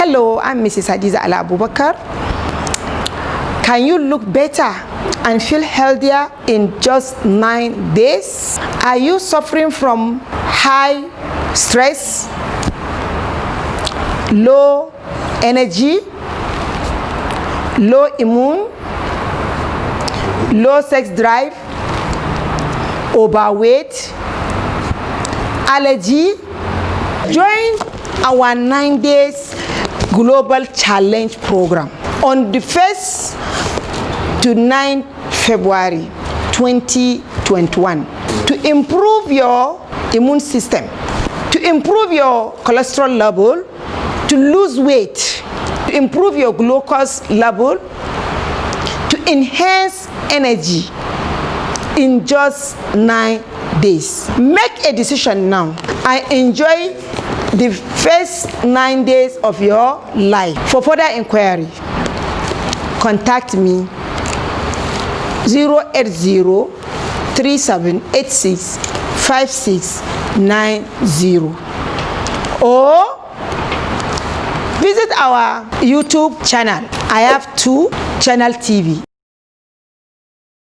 Hello, I'm Mrs. Hadiza Ala Abubakar. Can you look better and feel healthier in just 9 days? Are you suffering from high stress, low energy, low immune, low sex drive, overweight, allergy? Join our 9 days global challenge program on the 1st to 9th February 2021 to improve your immune system, to improve your cholesterol level, to lose weight, to improve your glucose level, to enhance energy in just 9 days. Make a decision now and enjoy the first 9 days of your life. For further inquiry, contact me 08037865690 or visit our YouTube channel. I have 2 channel TV.